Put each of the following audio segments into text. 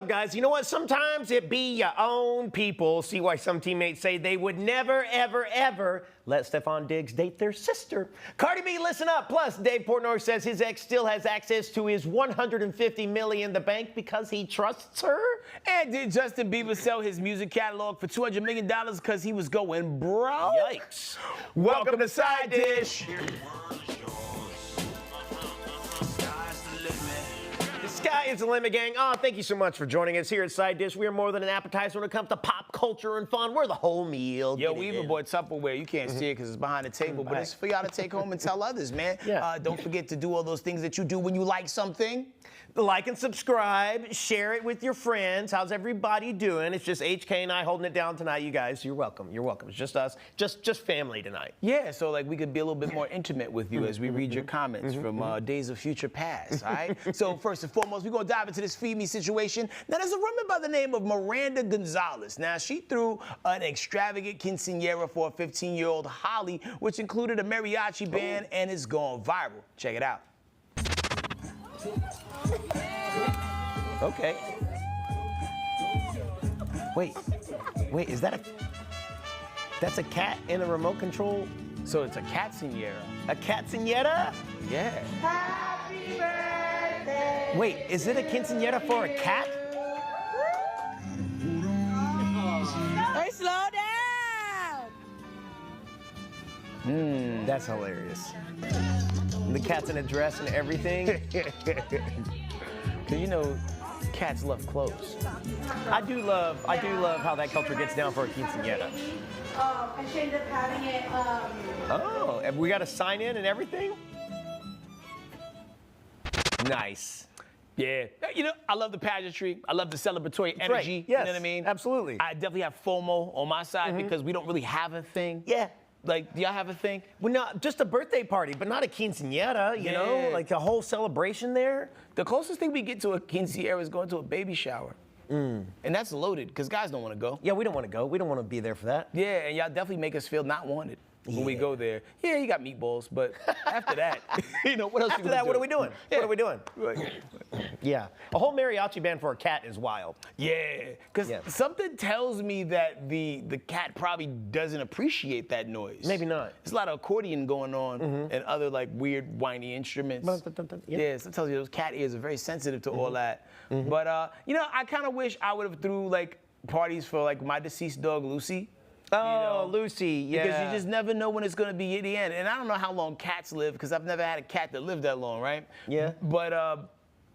guys? You know what? Sometimes it be your own people. See why some teammates say they would never, ever, ever let Stefon Diggs date their sister. Cardi B, listen up. Plus, Dave Portnoy says his ex still has access to his $150 million in the bank because he trusts her. And did Justin Bieber sell his music catalog for $200 million because he was going broke? Yikes. Welcome to Side Dish. Sky is the limit, gang. Oh, thank you so much for joining us here at Side Dish. We are more than an appetizer when it comes to pop culture and fun. We're the whole meal. Yo, we even bought Tupperware. You can't see it because it's behind the table, but it's for y'all to take home and tell others, man. Yeah. Don't forget to do all those things that you do when you like something. Like and subscribe. Share it with your friends. How's everybody doing? It's just HK and I holding it down tonight. You guys, you're welcome. You're welcome. It's just us. Just family tonight. Yeah, so like we could be a little bit more intimate with you as we read your comments from days of future past, all right? So first and foremost, we're going to dive into this Feed Me situation. Now, there's a woman by the name of Miranda Gonzalez. Now, she threw an extravagant quinceañera for a 15-year-old Holly, which included a mariachi band, and it's gone viral. Check it out. Okay. Wait, is that that's a cat in a remote control? So it's a quinceañera. A quinceañera? Yeah. Happy birthday. Wait, is it a quinceañera for a cat? Hey, slow down. That's hilarious. The cat's in a dress and everything. Cause you know, cats love clothes. I do love how that culture gets down for a quinceañera. I should end up having it. Oh, and we got to sign in and everything? Nice. Yeah, you know, I love the pageantry. I love the celebratory energy. Right. Yes, you know what I mean? Absolutely. I definitely have FOMO on my side because we don't really have a thing. Yeah. Like, do y'all have a thing? Well, not just a birthday party, but not a quinceañera, you know? Like a whole celebration there. The closest thing we get to a quinceañera is going to a baby shower. And that's loaded, because guys don't want to go. Yeah, we don't want to go. We don't want to be there for that. Yeah, and y'all definitely make us feel not wanted when we go there. Yeah, you got meatballs, but after that, you know, what else After that, what are we doing? Yeah. What are we doing? Yeah. A whole mariachi band for a cat is wild. Yeah, because something tells me that the cat probably doesn't appreciate that noise. Maybe not. There's a lot of accordion going on and other like weird whiny instruments. Yeah, so it tells you those cat ears are very sensitive to all that. But you know, I kind of wish I would have threw like parties for like my deceased dog Lucy. Oh, you know? Lucy, yeah. Because you just never know when it's going to be the end. And I don't know how long cats live, because I've never had a cat that lived that long, right? Yeah. But,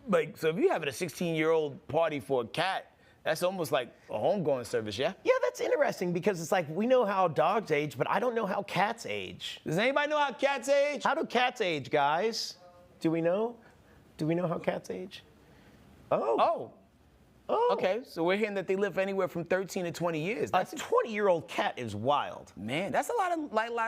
like, so if you're having a 16-year-old party for a cat, that's almost like a homegoing service, yeah? Yeah, that's interesting, because it's like we know how dogs age, but I don't know how cats age. Does anybody know how cats age? How do cats age, guys? Do we know? Do we know how cats age? Oh. Okay, so we're hearing that they live anywhere from 13 to 20 years. A 20-year-old cat is wild. Man, that's a lot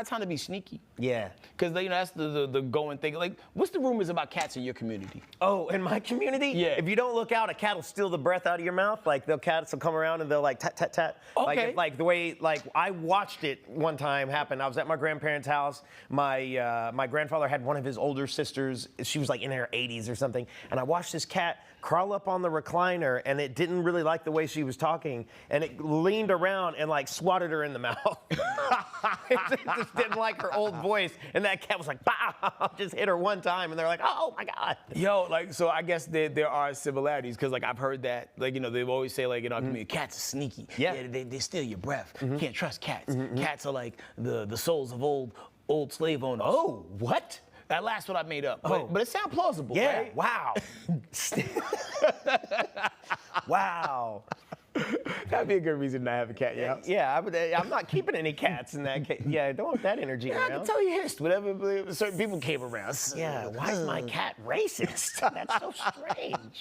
of time to be sneaky. Yeah. Because, you know, that's the going thing. Like, what's the rumors about cats in your community? Oh, in my community? Yeah. If you don't look out, a cat will steal the breath out of your mouth. Like, cats will come around and they'll like tat, tat, tat. Okay. Like the way, like, I watched it one time happen. I was at my grandparents' house. My grandfather had one of his older sisters. She was like in her 80s or something. And I watched this cat crawl up on the recliner, and it didn't really like the way she was talking, and it leaned around and like swatted her in the mouth. It just didn't like her old voice, and that cat was like, bah! Just hit her one time, and they're like, oh my God. Yo, like, so I guess there are similarities, because like I've heard that, like, you know, they always say like in our community, cats are sneaky. Yeah. They steal your breath. You can't trust cats. Cats are like the souls of old slave owners. Oh, what? That last one I made up, but it sounds plausible, Yeah, right? wow. Wow. That'd be a good reason to have a cat, yeah. Yeah, I'm not keeping any cats in that case. Yeah, I don't want that energy I around. can tell you history, whatever certain people came around. Yeah, why is my cat racist? That's so strange.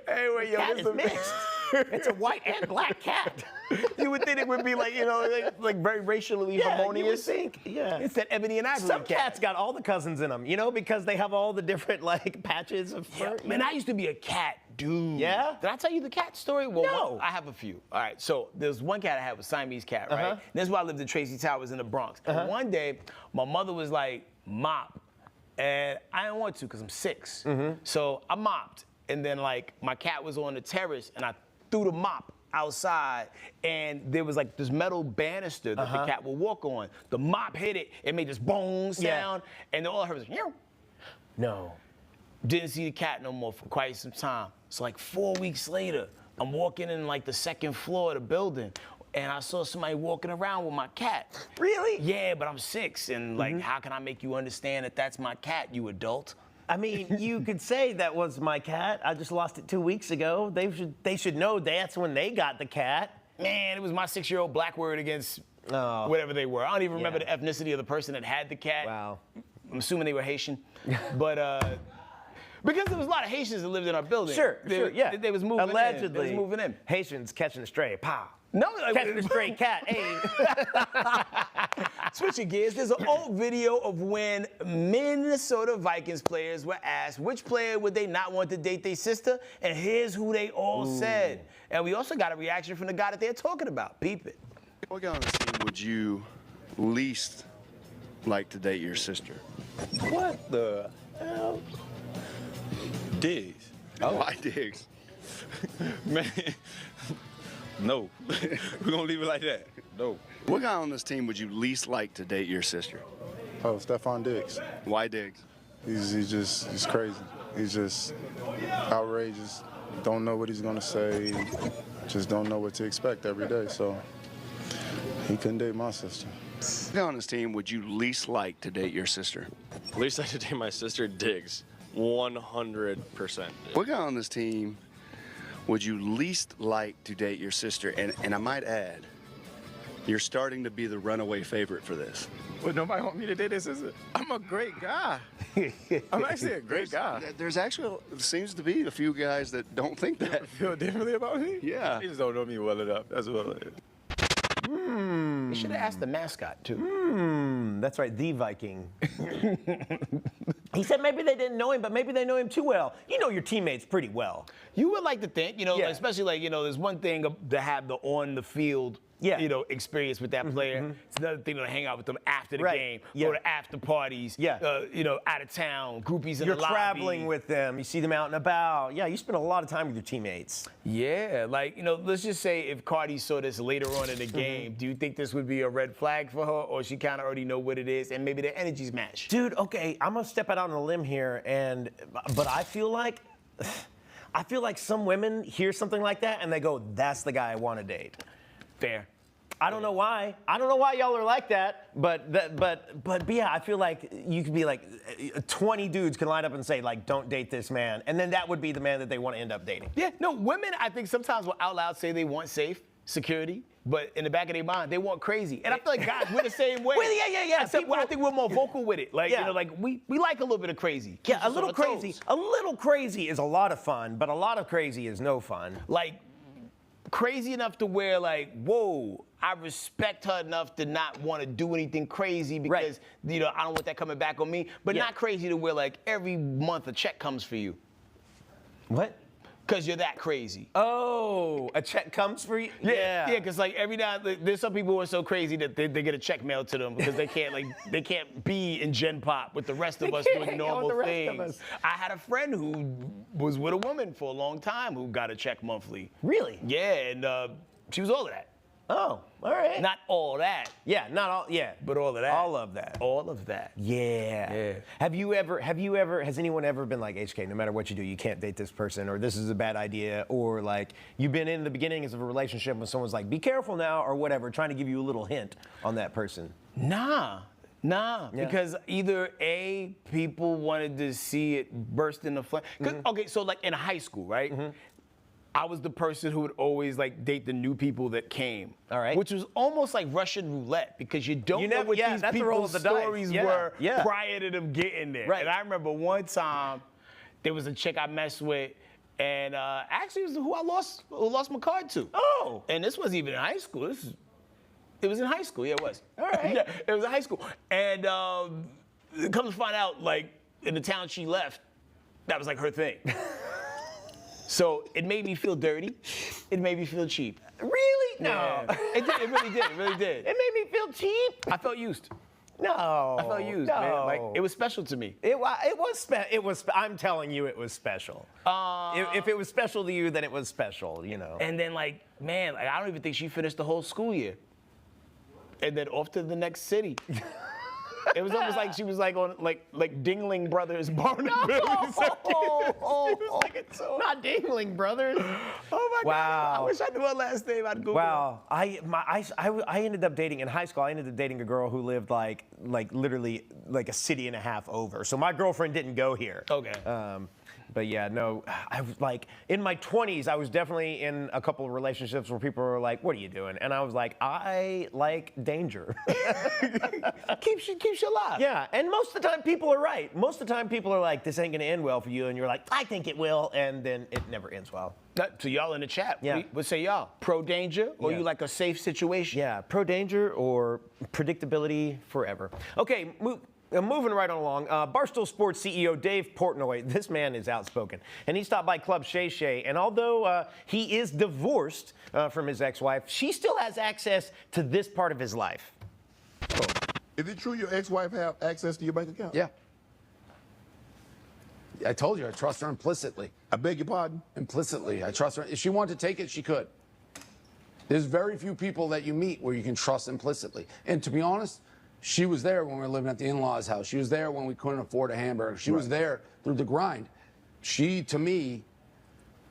Anyway, yo, Cat is mixed. It's a white and black cat. You would think it would be like, you know, like very racially harmonious. You would think, yeah. It's that ebony and ivory Some cat. cats got all the cousins in them, you know, because they have all the different like patches of fur. Yeah, man, I used to be a cat dude. Yeah? Did I tell you the cat story? Well, No. I have a few. All right, so there's one cat I had, was Siamese cat, right? This is why I lived in Tracy Towers in the Bronx. And one day, my mother was like, mop. And I didn't want to because I'm 6. So I mopped. And then like my cat was on the terrace and I threw the mop outside, and there was like this metal banister that the cat would walk on. The mop hit it, it made this boom sound, and all I heard was, meow. No. Didn't see the cat no more for quite some time. So like 4 weeks later, I'm walking in like the second floor of the building, and I saw somebody walking around with my cat. Really? Yeah, but I'm 6, and like, how can I make you understand that that's my cat, you adult? I mean, you could say that was my cat. I just lost it 2 weeks ago. They should know that's when they got the cat. Man, it was my 6-year-old black word against whatever they were. I don't even remember the ethnicity of the person that had the cat. Wow. I'm assuming they were Haitian. But because there was a lot of Haitians that lived in our building. Sure, yeah. They was moving Allegedly, in. They was moving in. Haitians catching a stray. Pow. No, Catching a stray cat. Hey. Switching gears, there's an old video of when Minnesota Vikings players were asked which player would they not want to date their sister, and here's who they all said. And we also got a reaction from the guy that they're talking about. Peep it. What guy on this team would you least like to date your sister? What the hell? Diggs. Oh. Why Diggs? Man, no. We're gonna leave it like that. No. What guy on this team would you least like to date your sister? Oh, Stefon Diggs. Why Diggs? He's crazy. He's just outrageous. Don't know what he's gonna say. Just don't know what to expect every day. So he couldn't date my sister. What guy on this team would you least like to date your sister? Least I should date my sister, Diggs. 100%. What guy on this team would you least like to date your sister? And I might add, you're starting to be the runaway favorite for this. Well, nobody want me to date this, is it? I'm a great guy. I'm actually a great guy. There's actually seems to be a few guys that don't think that. Feel differently about me? Yeah. They just don't know me well enough. That's what it is. You should have asked the mascot, too. That's right, the Viking. He said maybe they didn't know him, but maybe they know him too well. You know your teammates pretty well. You would like to think, Yeah. especially like, there's one thing to have the on the field, experience with that player. It's another thing to hang out with them after the game, go to after parties, out of town, groupies in You're the lobby. traveling with them. You see them out and about. Yeah, you spend a lot of time with your teammates. Yeah, like, let's just say if Cardi saw this later on in the game, do you think this would be a red flag for her, or she kind of already know what it is and maybe their energies match? Dude, okay, I'm gonna step out on a limb here, but I feel like some women hear something like that and they go, "That's the guy I want to date." Fair. I don't know why. I don't know why y'all are like that, but yeah, I feel like you could be like 20 dudes can line up and say like, "Don't date this man," and then that would be the man that they want to end up dating. Yeah, no, women I think sometimes will out loud say they want safe security, but in the back of their mind they want crazy. And I feel like guys we're the same way. Well, yeah. Except I think we're more vocal with it. Like like we like a little bit of crazy. Yeah, Keeps us a little on our crazy. toes. A little crazy is a lot of fun, but a lot of crazy is no fun. Like crazy enough to where like, whoa, I respect her enough to not want to do anything crazy because I don't want that coming back on me. But not crazy to where like every month a check comes for you. What? Because you're that crazy. Oh, a check comes for you? Yeah, because like every now there's some people who are so crazy that they get a check mailed to them because they can't be in Gen Pop with the rest of us doing normal things. I had a friend who was with a woman for a long time who got a check monthly. Really? Yeah, and she was all of that. Oh, all right. Not all that. Yeah, not all. Yeah, but all of that. All of that. All of that. Yeah. Have you ever? Has anyone ever been like, HK, no matter what you do, you can't date this person, or this is a bad idea, or like you've been in the beginnings of a relationship when someone's like, be careful now, or whatever, trying to give you a little hint on that person? Nah, because either A, people wanted to see it burst into flame. Okay, so like in high school, right? I was the person who would always like date the new people that came. All right. Which was almost like Russian roulette because you don't know what these that's the roll people's of the dice. stories were prior to them getting there. Right. And I remember one time there was a chick I messed with, and actually it was who lost my card to. Oh. And this wasn't even in high school. It was in high school. Yeah, it was. All right. Yeah, it was in high school. And come to find out, like in the town she left, that was like her thing. So it made me feel dirty. It made me feel cheap. Really? No. Yeah. It really did. It really did. It made me feel cheap. I felt used. No. I felt used, no. man. Like, it was special to me. It was. I'm telling you, it was special. If it was special to you, then it was special. You know. And then, like, man, like, I don't even think she finished the whole school year. And then off to the next city. It was almost like she was like on like Dingling Brothers Barnum Bailey. Not Dingling Brothers. Oh my Wow. God! I wish I knew her last name. I'd Google. Wow, I ended up dating in high school. I ended up dating a girl who lived like literally like a city and a half over. So my girlfriend didn't go here. Okay. But yeah, no, I was like in my 20s. I was definitely in a couple of relationships where people were like, "What are you doing?" And I was like, "I like danger." keeps you alive. Yeah, and most of the time people are right. Most of the time people are like, "This ain't gonna end well for you," and you're like, "I think it will," and then it never ends well. So y'all in the chat, Yeah. what say y'all? Pro danger or Yeah. you like a safe situation? Yeah, pro danger or predictability forever. Okay, moving right on along. Barstool Sports CEO Dave Portnoy, this man is outspoken, and he stopped by Club Shay Shay, and although he is divorced from his ex-wife, she still has access to this part of his life. Is it true your ex-wife have access to your bank account? Yeah. I told you, I trust her implicitly. I beg your pardon? Implicitly, I trust her. If she wanted to take it, she could. There's very few people that you meet where you can trust implicitly. And to be honest, she was there when we were living at the in-laws' house. She was there when we couldn't afford a hamburger. She was there through the grind. She, to me,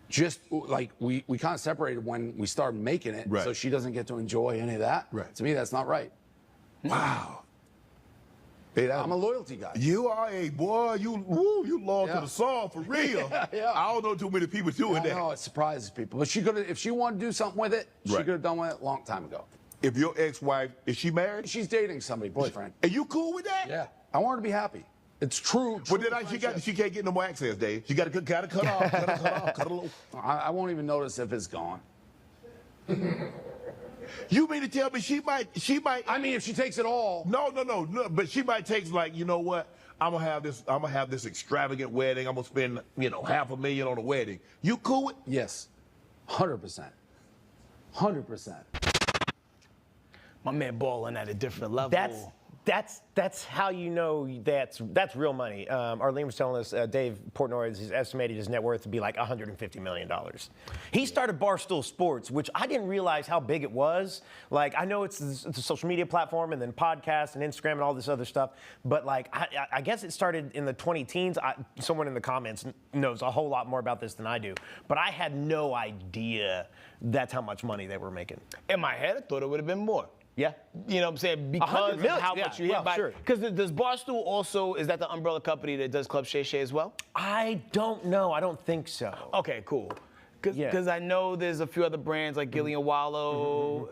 just like we kind of separated when we started making it, Right. so she doesn't get to enjoy any of that. Right. To me, that's not right. Wow. Hey, I'm a loyalty guy. You are a boy. You loyal to Yeah. the song for real. Yeah. I don't know too many people doing I that. know it surprises people, but she could have. If she wanted to do something with it, she Right. could have done with it a long time ago. If your ex-wife, is she married? She's dating somebody, boyfriend. Are you cool with that? Yeah, I want her to be happy. It's true. But then she can't get no more access, Dave. She got to cut off, cut a little. I won't even notice if it's gone. You mean to tell me she might? I mean, if she takes it all. No. But she might take like, you know what? I'm gonna have this extravagant wedding. I'm gonna spend, $500,000 on a wedding. You cool with? Yes, 100%. 100%. My man balling at a different level. That's how you know that's real money. Arlene was telling us Dave Portnoy has estimated his net worth to be like $150 million. He started Barstool Sports, which I didn't realize how big it was. Like, I know it's a social media platform and then podcast and Instagram and all this other stuff, but like I guess it started in the 20-teens. Someone in the comments knows a whole lot more about this than I do, but I had no idea that's how much money they were making. In my head, I thought it would have been more. Yeah. You know what I'm saying? Because 100 of million, how yeah, much you hear well, about sure. it. Because does Barstool also, is that the umbrella company that does Club Shay Shay as well? I don't know. I don't think so. Okay, cool. Because I know there's a few other brands like Gillian Wallow.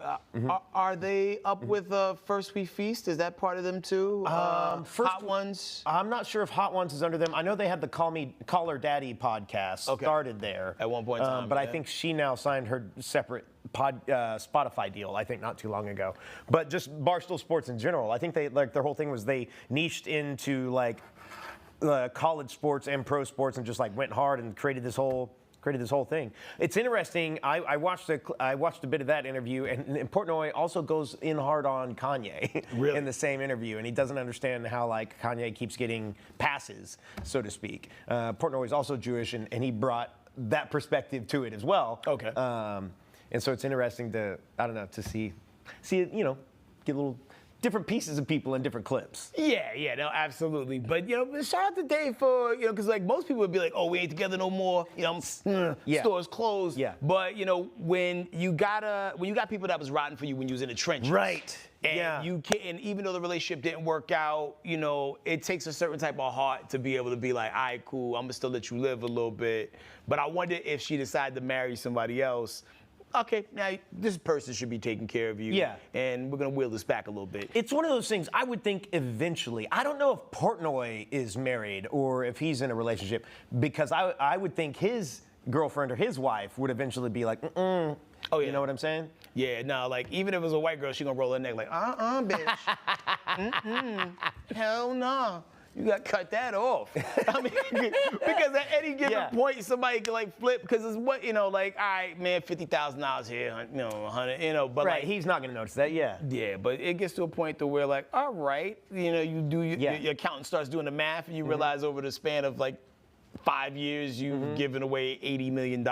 Are they up with First We Feast? Is that part of them too? Hot Ones? I'm not sure if Hot Ones is under them. I know they had the Call Her Daddy podcast started there. At one point in time, but I yeah. think she now signed her separate Spotify deal, I think not too long ago. But just Barstool Sports in general, I think they like their whole thing was they niched into like college sports and pro sports and just like went hard and created this whole thing. It's interesting. I watched a bit of that interview, and Portnoy also goes in hard on Kanye in the same interview, and he doesn't understand how like Kanye keeps getting passes, so to speak. Portnoy is also Jewish, and he brought that perspective to it as well. Okay. And so it's interesting to see it, get little different pieces of people in different clips. Yeah, no, absolutely. But shout out to Dave for because like most people would be like, oh, we ain't together no more. Stores closed. Yeah. But when you got people that was rotting for you when you was in the trenches. Right. And Yeah. you can, and even though the relationship didn't work out, it takes a certain type of heart to be able to be like, all right, cool, I'm gonna still let you live a little bit. But I wonder if she decided to marry somebody else. Okay, now this person should be taking care of you. Yeah. And we're gonna wheel this back a little bit. It's one of those things I would think eventually. I don't know if Portnoy is married or if he's in a relationship, because I would think his girlfriend or his wife would eventually be like, Oh, yeah. You know what I'm saying? Yeah, no, like even if it was a white girl, she gonna roll her neck like, bitch. Hell no. you got to cut that off. I mean, because at any given point, somebody can like flip, because it's what, you know, like, all right, man, $50,000 here, you know, 100, you know, but right, like, he's not going to notice that, yeah. Yeah, but it gets to a point to where like, all right, you know, you do, your accountant starts doing the math, and you realize over the span of like 5 years, you've given away $80 million.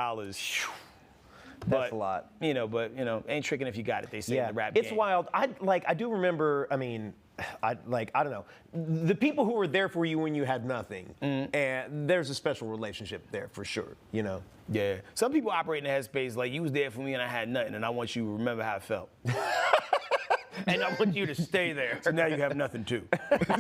That's a lot. You know, ain't tricking if you got it, they say in the rap game. It's wild. I do remember, I mean, I don't know, the people who were there for you when you had nothing, and there's a special relationship there for sure, you know? Yeah. Some people operate in the headspace like, you was there for me and I had nothing, and I want you to remember how it felt. And I want you to stay there. So now you have nothing too.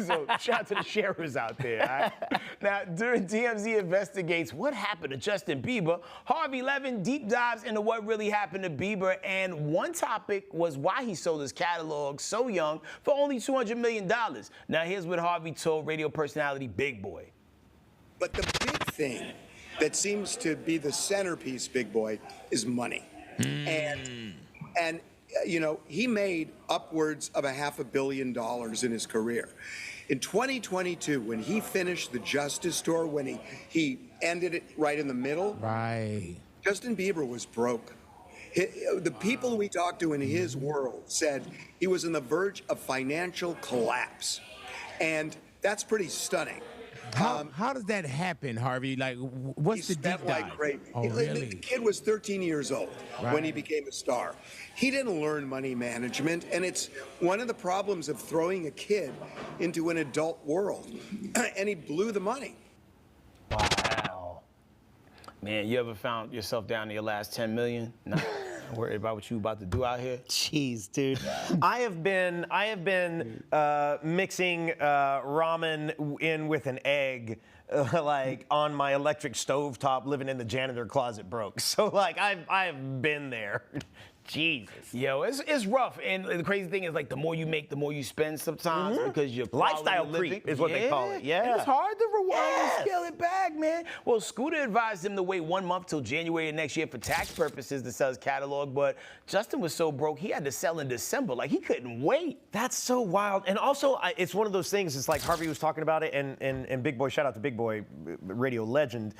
So shout out to the sharers out there. All right? Now, during TMZ Investigates What Happened to Justin Bieber, Harvey Levin deep dives into what really happened to Bieber, and one topic was why he sold his catalog so young for only $200 million. Now, here's what Harvey told radio personality Big Boy. But the big thing that seems to be the centerpiece, Big Boy, is money. And you know, he made upwards of $500 million in his career. In 2022, when he finished the Justice Tour, when he ended it right in the middle, Justin Bieber was broke. The people we talked to in his world said he was on the verge of financial collapse. And that's pretty stunning. How does that happen, Harvey? Like, what's the deep dive? Like crazy. Oh, really? The kid was 13 years old when he became a star. He didn't learn money management, and it's one of the problems of throwing a kid into an adult world. And he blew the money. Wow. Man, you ever found yourself down to your last 10 million? Not worried about what you about to do out here? Jeez, dude. I have been mixing ramen in with an egg, like on my electric stovetop, living in the janitor closet broke. So like I've been there. Jesus. Yo, it's rough. And the crazy thing is, like, the more you make, the more you spend sometimes, because your lifestyle creep is what they call it. Yeah. And it's hard to rewind and scale it back, man. Well, Scooter advised him to wait 1 month till January of next year for tax purposes to sell his catalog, but Justin was so broke, he had to sell in December. Like, he couldn't wait. That's so wild. And also, it's one of those things, it's like Harvey was talking about it, and Big Boy, shout out to Big Boy, radio legend,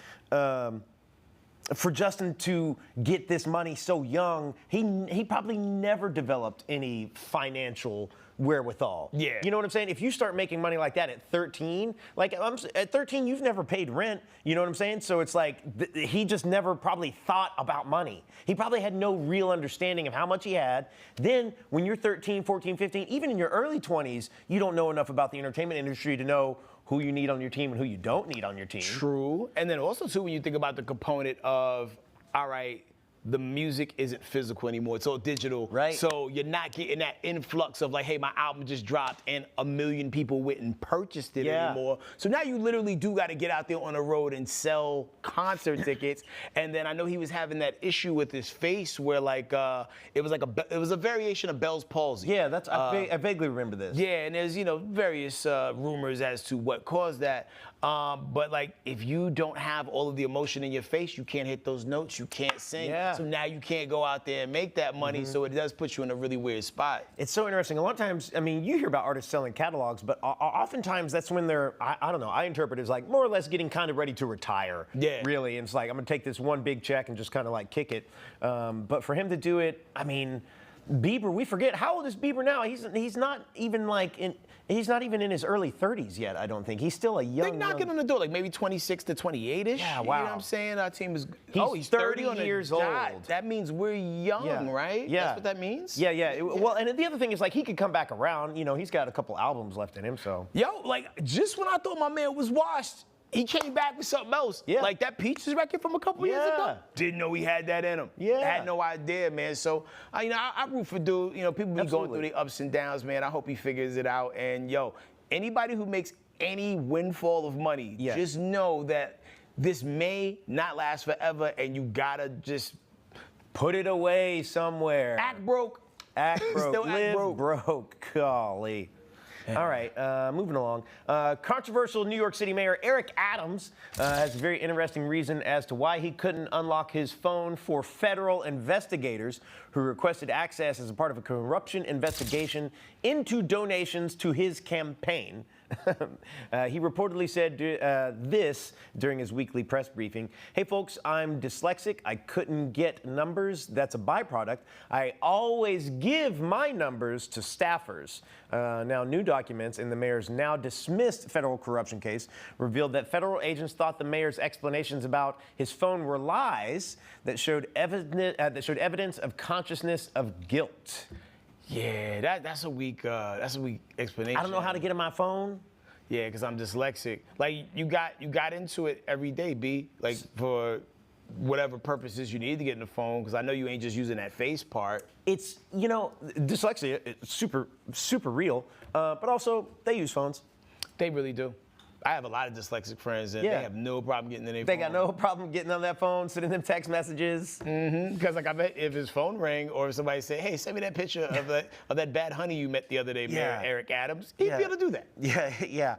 for Justin to get this money so young, he probably never developed any financial wherewithal. Yeah. You know what I'm saying? If you start making money like that at 13, like at 13, you've never paid rent. You know what I'm saying? So it's like he just never probably thought about money. He probably had no real understanding of how much he had. Then when you're 13, 14, 15, even in your early 20s, you don't know enough about the entertainment industry to know who you need on your team and who you don't need on your team. True. And then also, too, when you think about the component of, all right, the music isn't physical anymore. It's all digital. Right. So you're not getting that influx of like, hey, my album just dropped and 1 million people went and purchased it anymore. So now you literally do got to get out there on the road and sell concert tickets. And then I know he was having that issue with his face where like it was a variation of Bell's palsy. Yeah, that's I vaguely remember this. Yeah, and there's various rumors as to what caused that. But like, if you don't have all of the emotion in your face, you can't hit those notes, you can't sing. Yeah. So now you can't go out there and make that money. So it does put you in a really weird spot. It's so interesting. A lot of times, I mean, you hear about artists selling catalogs, but oftentimes that's when they're, I don't know, I interpret it as like more or less getting kind of ready to retire. Yeah. Really. And it's like, I'm going to take this one big check and just kind of like kick it. But for him to do it, I mean, Bieber, we forget, how old is Bieber now? He's not even like he's not even in his early 30s yet, I don't think. He's still a young. They're knocking on the door, like maybe 26 to 28-ish. Yeah, wow. You know what I'm saying? Our team is. He's 30 on the years dot. old. That means we're young, right? Yeah. That's what that means? Yeah. Well, and the other thing is, like, he could come back around. You know, he's got a couple albums left in him, so. Yo, like, just when I thought my man was washed, he came back with something else. Yeah. Like that Peaches record from a couple years ago. Didn't know he had that in him. Yeah. Had no idea, man. So, I root for dude. You know, people be going through the ups and downs, man. I hope he figures it out. And, yo, anybody who makes any windfall of money, just know that this may not last forever, and you gotta just put it away somewhere. Act broke. Act broke. Still Live act broke. Golly. All right, moving along. Controversial New York City Mayor Eric Adams has a very interesting reason as to why he couldn't unlock his phone for federal investigators who requested access as a part of a corruption investigation into donations to his campaign. He reportedly said this during his weekly press briefing. Hey, folks, I'm dyslexic. I couldn't get numbers. That's a byproduct. I always give my numbers to staffers. Now, new documents in the mayor's now dismissed federal corruption case revealed that federal agents thought the mayor's explanations about his phone were lies that showed evidence of consciousness of guilt. Yeah, that's a weak explanation. I don't know how to get in my phone. Yeah, because I'm dyslexic. Like you got into it every day, B. Like for whatever purposes you need to get in the phone, because I know you ain't just using that face part. It's, you know, dyslexia, it's super real, but also they use phones. They really do. I have a lot of dyslexic friends, and they have no problem getting in their phone. They got no problem getting on that phone, sending them text messages. Because like I bet if his phone rang or if somebody said, hey, send me that picture of that bad honey you met the other day, Mayor Eric Adams, he'd be able to do that. Yeah.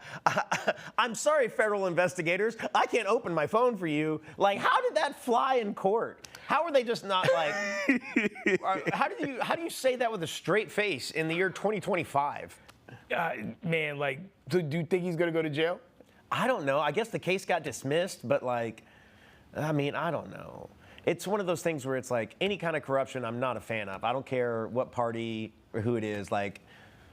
I'm sorry, federal investigators. I can't open my phone for you. Like, how did that fly in court? How are they just not like, how do you say that with a straight face in the year 2025? Man, like, do you think he's gonna go to jail? I don't know. I guess the case got dismissed, but like, I mean, I don't know. It's one of those things where it's like any kind of corruption I'm not a fan of. I don't care what party or who it is. Like,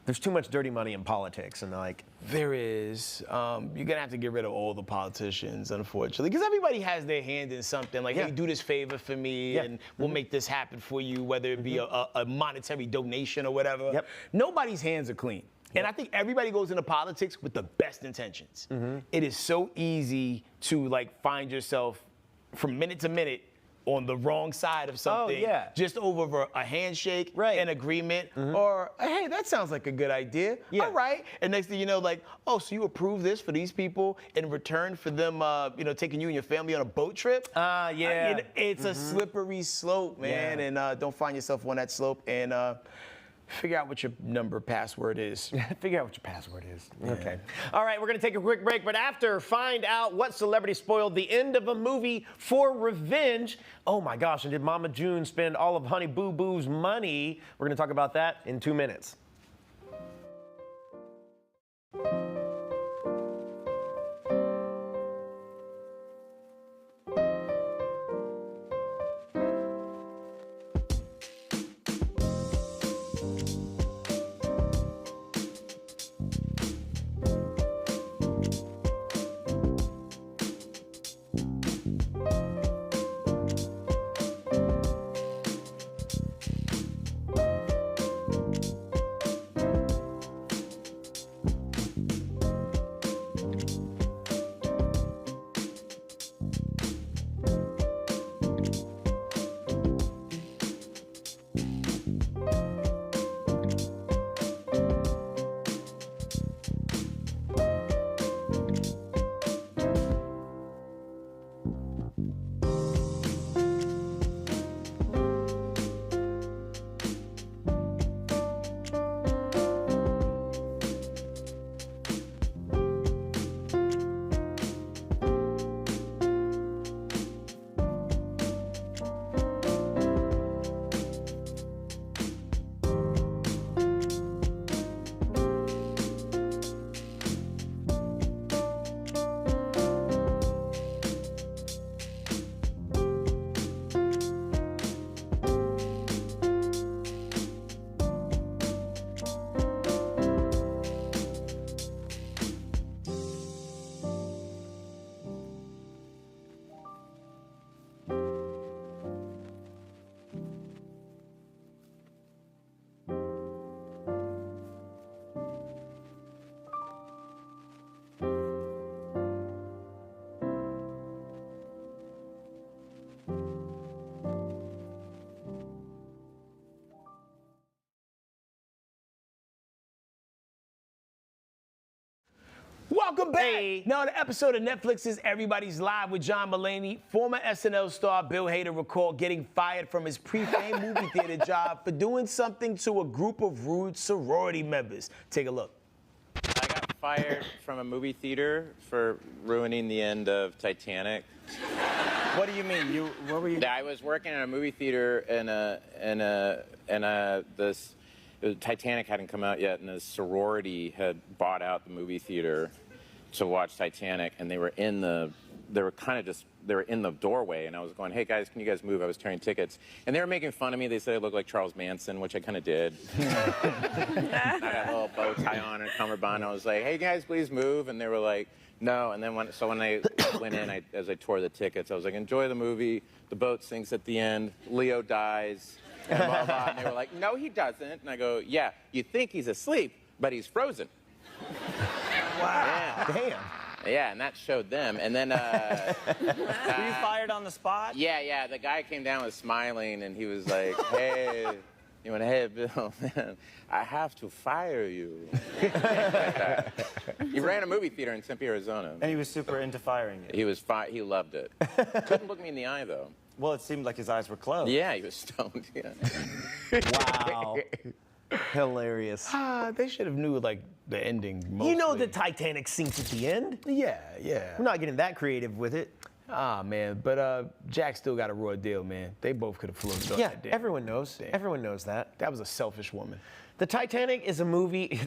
there's too much dirty money in politics, and like. There is. You're gonna have to get rid of all the politicians, unfortunately, because everybody has their hand in something. Like, hey, do this favor for me, and we'll make this happen for you, whether it be a monetary donation or whatever. Nobody's hands are clean. And I think everybody goes into politics with the best intentions. It is so easy to like find yourself from minute to minute on the wrong side of something, just over a handshake, an agreement, or hey, that sounds like a good idea. All right. And next thing you know, like, oh, so you approve this for these people in return for them, taking you and your family on a boat trip? It's a slippery slope, man, and don't find yourself on that slope. And figure out what your password is. Figure out what your password is. Okay. All right, we're going to take a quick break, but after, find out what celebrity spoiled the end of a movie for revenge. Oh my gosh, and did Mama June spend all of Honey Boo Boo's money? We're going to talk about that in 2 minutes. Welcome back. Now, the episode of Netflix's Everybody's Live with John Mulaney, former SNL star Bill Hader recalled getting fired from his pre-fame movie theater job for doing something to a group of rude sorority members. Take a look. I got fired from a movie theater for ruining the end of Titanic. What do you mean? What were you? I was working in a movie theater it Titanic hadn't come out yet, and a sorority had bought out the movie theater to watch Titanic, and they were in the doorway, and I was going, hey guys, can you guys move? I was tearing tickets. And they were making fun of me. They said I looked like Charles Manson, which I kind of did. I had a little bow tie on and a cummerbund. I was like, hey guys, please move. And they were like, no. And then when I went in, as I tore the tickets, I was like, enjoy the movie. The boat sinks at the end. Leo dies. And blah, blah. And they were like, no, he doesn't. And I go, yeah, you think he's asleep, but he's frozen. Wow. Damn. Yeah, and that showed them. And then, were you fired on the spot? Yeah. The guy came down, was smiling, and he was like, hey, you went, hey, Bill, man, I have to fire you. He ran a movie theater in Tempe, Arizona. And he was super into firing you. He loved it. Couldn't look me in the eye, though. Well, it seemed like his eyes were closed. Yeah, he was stoned. Yeah. Wow. Hilarious. They should have knew, like, the ending mostly. You know the Titanic sinks at the end? Yeah. We're not getting that creative with it. Man, but Jack still got a raw deal, man. They both could have floated on that day. Everyone knows. Damn. Everyone knows that. That was a selfish woman. The Titanic is a movie.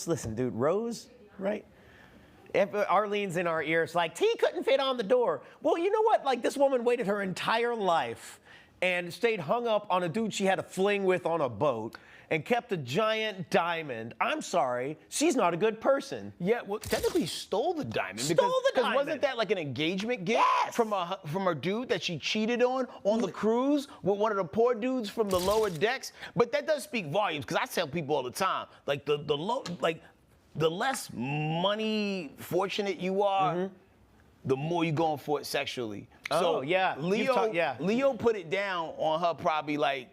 Listen, dude, Rose, right? Arlene's in our ears like, T couldn't fit on the door. Well, you know what? Like, this woman waited her entire life and stayed hung up on a dude she had a fling with on a boat and kept a giant diamond. I'm sorry, she's not a good person. Yeah, well, technically stole the diamond. Stole the diamond. Wasn't that like an engagement gift from her dude that she cheated on the cruise with one of the poor dudes from the lower decks? But that does speak volumes, because I tell people all the time, like the less money fortunate you are, the more you're going for it sexually. Leo put it down on her probably like,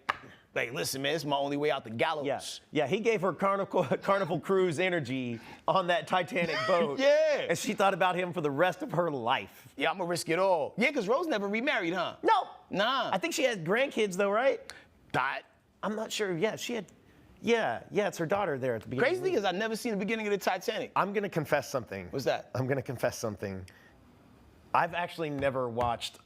listen, man, it's my only way out the gallows. Yeah, he gave her Carnival Cruise energy on that Titanic boat. Yeah. And she thought about him for the rest of her life. Yeah, I'm gonna risk it all. Yeah, because Rose never remarried, huh? No. Nah. I think she had grandkids though, right? Died. I'm not sure. Yeah, she had. Yeah, it's her daughter there at the beginning. Crazy thing is, I've never seen the beginning of the Titanic. I'm gonna confess something. What's that? I'm gonna confess something. I've actually never watched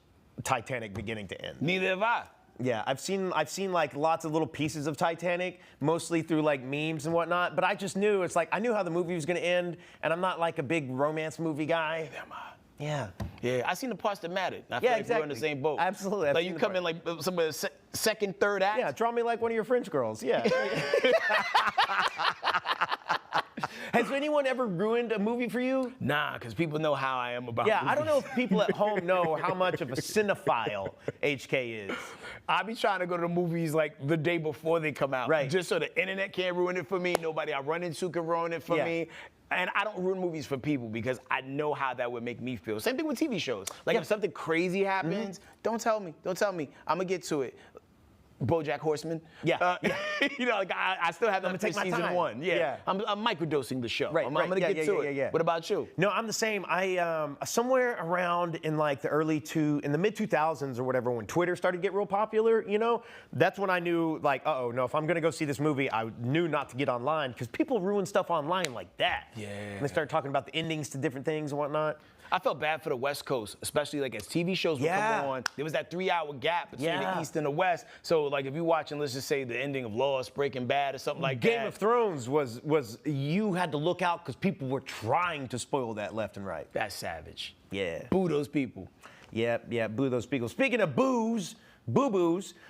Titanic beginning to end. Neither have I. Yeah, I've seen like lots of little pieces of Titanic, mostly through like memes and whatnot. But I just knew I knew how the movie was gonna end, and I'm not like a big romance movie guy. Neither am I. Yeah, I seen the parts that mattered. I feel like exactly. we're in the same boat. Absolutely. Like you come in like somewhere second, third act. Yeah, draw me like one of your French girls. Yeah. Has anyone ever ruined a movie for you? Nah, because people know how I am about movies. movies. I don't know if people at home know how much of a cinephile HK is. I be trying to go to the movies like the day before they come out. Right. Just so the internet can't ruin it for me. Nobody I run into can ruin it for me. And I don't ruin movies for people because I know how that would make me feel. Same thing with TV shows. Like if something crazy happens, don't tell me. Don't tell me. I'm going to get to it. BoJack Horseman. Yeah. You know, like I still have that take my season time. 1. Yeah. I'm microdosing the show. Right, I'm going to get to it. Yeah. What about you? No, I'm the same. I somewhere around in like the mid 2000s or whatever, when Twitter started to get real popular, you know, that's when I knew like, no, if I'm gonna go see this movie, I knew not to get online because people ruin stuff online like that. Yeah. And they started talking about the endings to different things and whatnot. I felt bad for the West Coast, especially like as TV shows would come on. There was that 3-hour gap between the East and the West. So like if you're watching, let's just say the ending of Lost, Breaking Bad, or something like that. Game of Thrones was you had to look out because people were trying to spoil that left and right. That's savage. Yeah. Boo those people. Yeah, boo those people. Speaking of boo-boos,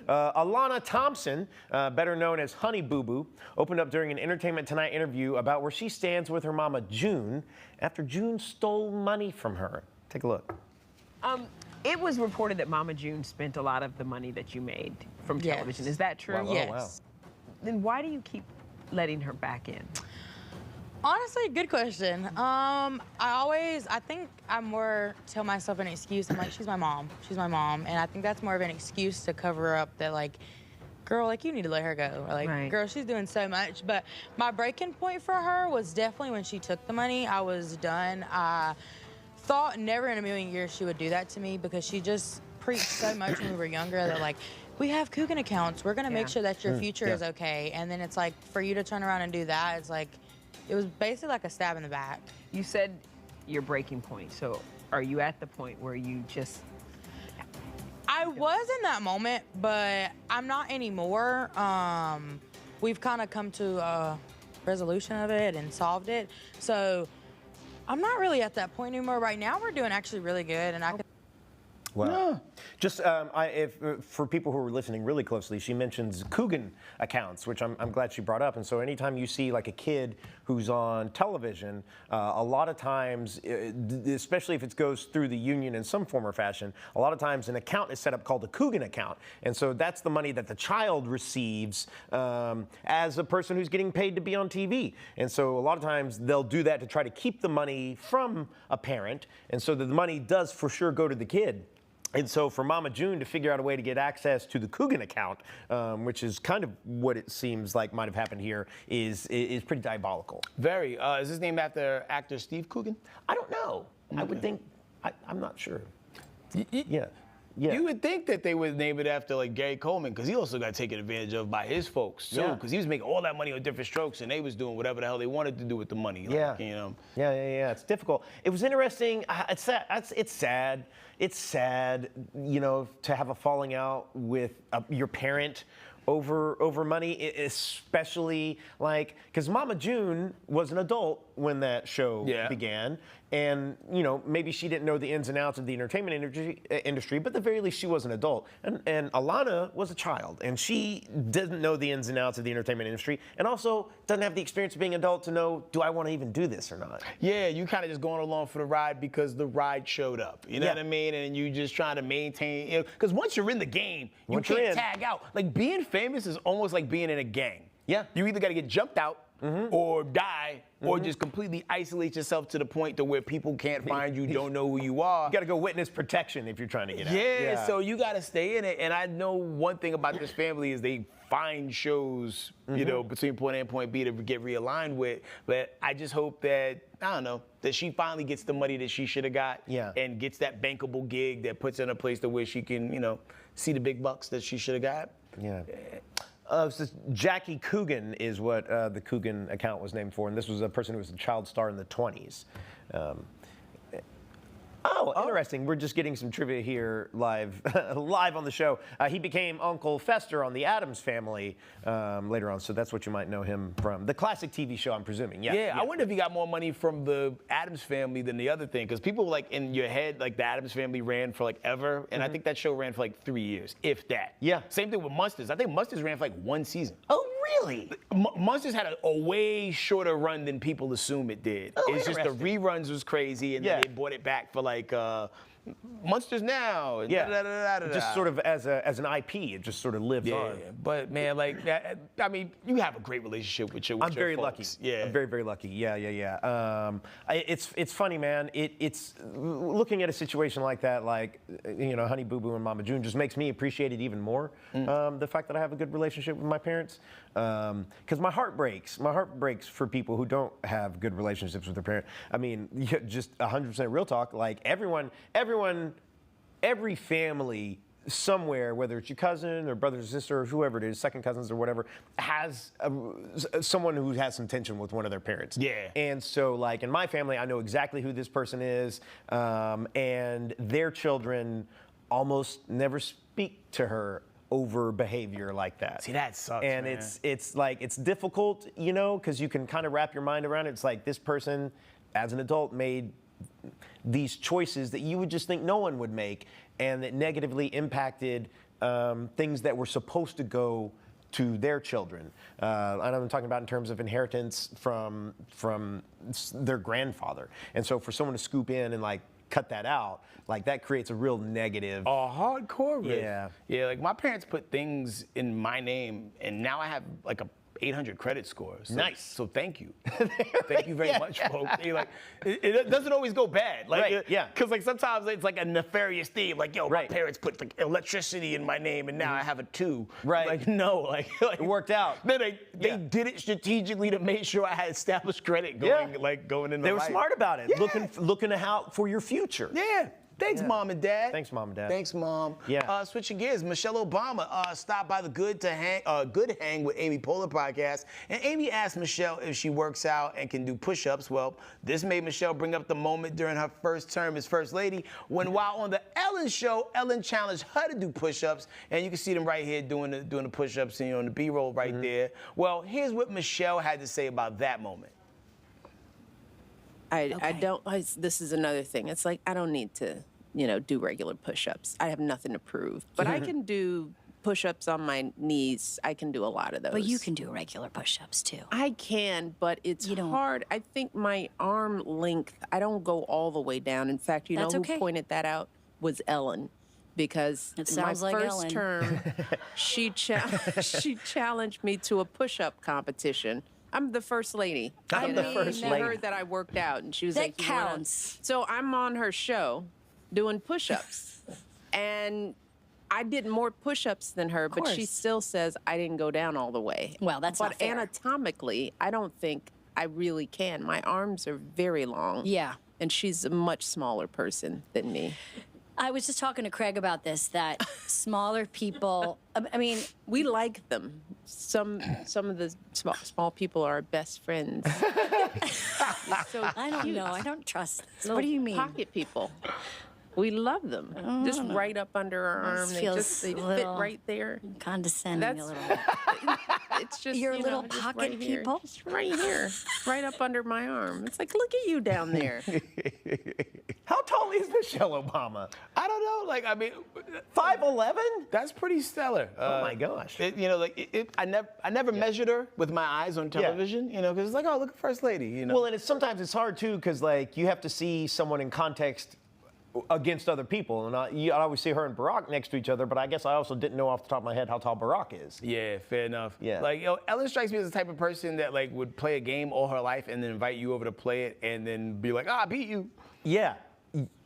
Alana Thompson, better known as Honey Boo Boo, opened up during an Entertainment Tonight interview about where she stands with her mama June after June stole money from her. Take a look. It was reported that Mama June spent a lot of the money that you made from television. Is that true? Wow. Yes. Oh, wow. Then why do you keep letting her back in? Honestly, good question. I think I more tell myself an excuse. I'm like, she's my mom. She's my mom. And I think that's more of an excuse to cover up that, like, girl, like, you need to let her go. Or, like, girl, she's doing so much. But my breaking point for her was definitely when she took the money. I was done. I thought never in a million years she would do that to me because she just preached so much when we were younger that, like, we have Coogan accounts. We're going to make sure that your future is okay. And then it's like, for you to turn around and do that, it's like, it was basically like a stab in the back. You said your breaking point. So are you at the point where you just... I was in that moment, but I'm not anymore. we've kind of come to a resolution of it and solved it. So I'm not really at that point anymore. Right now, we're doing actually really good, and I can. Well, just for people who are listening really closely, she mentions Coogan accounts, which I'm glad she brought up. And so anytime you see like a kid who's on television, a lot of times, especially if it goes through the union in some form or fashion, a lot of times an account is set up called a Coogan account. And so that's the money that the child receives as a person who's getting paid to be on TV. And so a lot of times they'll do that to try to keep the money from a parent. And so the money does for sure go to the kid. And so for Mama June to figure out a way to get access to the Coogan account, which is kind of what it seems like might have happened here, is pretty diabolical. Very. Is this named after actor Steve Coogan? I don't know. Okay. I would think, I'm not sure. Yeah. You would think that they would name it after like Gary Coleman, because he also got taken advantage of by his folks too, because he was making all that money on different strokes, and they was doing whatever the hell they wanted to do with the money. Like, you know. Yeah. It's difficult. It was interesting. It's sad. It's sad, you know, to have a falling out with your parent over money, especially like, because Mama June was an adult when that show began. And, you know, maybe she didn't know the ins and outs of the entertainment industry, but at the very least she was an adult. And Alana was a child, and she didn't know the ins and outs of the entertainment industry, and also doesn't have the experience of being an adult to know, do I want to even do this or not? Yeah, you kind of just going along for the ride because the ride showed up. You know what I mean? And you just trying to maintain, you know, because once you're in the game, you can't tag out. Like, being famous is almost like being in a gang. Yeah. You either got to get jumped out or die, or just completely isolate yourself to the point to where people can't find you, don't know who you are. You got to go witness protection if you're trying to get out. Yeah, so you got to stay in it. And I know one thing about this family is they find shows, you know, between point A and point B to get realigned with. But I just hope that, I don't know, that she finally gets the money that she should have got and gets that bankable gig that puts her in a place to where she can, you know, see the big bucks that she should have got. Yeah. So Jackie Coogan is what the Coogan account was named for, and this was a person who was a child star in the 20s. Interesting. We're just getting some trivia here live on the show. He became Uncle Fester on The Addams Family later on, so that's what you might know him from. The classic TV show, I'm presuming. Yeah. I wonder if he got more money from the Addams Family than the other thing, because people, like, in your head, like, the Addams Family ran for, like, ever, and I think that show ran for, like, 3 years, if that. Yeah. Same thing with Munsters. I think Munsters ran for, like, 1 season. Oh, really? Munsters had a way shorter run than people assume it did. It's just the reruns was crazy, and then they brought it back for, like, Munsters Now. And just sort of as an IP, it just sort of lived on. But man, like, I mean, you have a great relationship with your folks. I'm very lucky. Yeah, I'm very, very lucky. Yeah. It's funny, man. It's looking at a situation like that, like, you know, Honey Boo Boo and Mama June, just makes me appreciate it even more. The fact that I have a good relationship with my parents, because my heart breaks. My heart breaks for people who don't have good relationships with their parents. I mean, just 100% real talk. Like, every family somewhere, whether it's your cousin or brother or sister or whoever it is, second cousins or whatever, has someone who has some tension with one of their parents. Yeah. And so, like, in my family, I know exactly who this person is, and their children almost never speak to her over behavior like that. See, that sucks, and man. it's like, it's difficult, you know, because you can kind of wrap your mind around it. It's like, this person, as an adult, made these choices that you would just think no one would make, and that negatively impacted things that were supposed to go to their children. And I'm talking about in terms of inheritance from their grandfather. And so for someone to scoop in and, like, cut that out, like, that creates a real negative. A hardcore risk. Yeah. Yeah, like, my parents put things in my name, and now I have, like, a 800 credit score. So, nice. So thank you. Thank you very much, folks. Like, it doesn't always go bad. Like, because, like, sometimes it's like a nefarious thing. Like, yo, my parents put, like, electricity in my name, and now I have a 2. Right. Like, no. Like it worked out. They did it strategically to make sure I had established credit going in the They were life. smart about it. Looking out for your future. Yeah. Thanks, Mom and Dad. Thanks, Mom and Dad. Thanks, Mom. Yeah. Switching gears, Michelle Obama stopped by the Good Hang with Amy Poehler podcast, and Amy asked Michelle if she works out and can do push-ups. Well, this made Michelle bring up the moment during her first term as First Lady when, while on the Ellen show, Ellen challenged her to do push-ups, and you can see them right here doing the push-ups, and on the B-roll right there. Well, here's what Michelle had to say about that moment. This is another thing. It's like, I don't need to, do regular push-ups. I have nothing to prove. But I can do push-ups on my knees. I can do a lot of those. But you can do regular push-ups, too. I can, but it's hard. I think my arm length, I don't go all the way down. In fact, you know who pointed that out was Ellen. Because it my sounds like first Ellen. term, she challenged me to a push-up competition. I'm the first lady. I'm the first lady. She heard that I worked out, and she was that like, counts. So I'm on her show doing push-ups. And I did more push-ups than her, but she still says I didn't go down all the way. Well, that's not fair. But anatomically, I don't think I really can. My arms are very long. Yeah. And she's a much smaller person than me. I was just talking to Craig about this, that smaller people, I mean, we like them. Some of the small people are our best friends. So I don't know. I don't trust this. What do you mean? Pocket people. We love them. Just right up under our arm. They fit right there. Condescending a little. It's just your little pocket right people. Just right here, right up under my arm. It's like, look at you down there. How tall is Michelle Obama? I don't know. Like, I mean, 5'11"? That's pretty stellar. Oh my gosh. I never measured her with my eyes on television. Because it's like, oh, look at First Lady. Well, and sometimes it's hard too, because like you have to see someone in context against other people, and I always see her and Barack next to each other, but I guess I also didn't know off the top of my head how tall Barack is. Yeah, fair enough. Yeah. Like, Ellen strikes me as the type of person that like would play a game all her life and then invite you over to play it and then be like, I beat you. Yeah.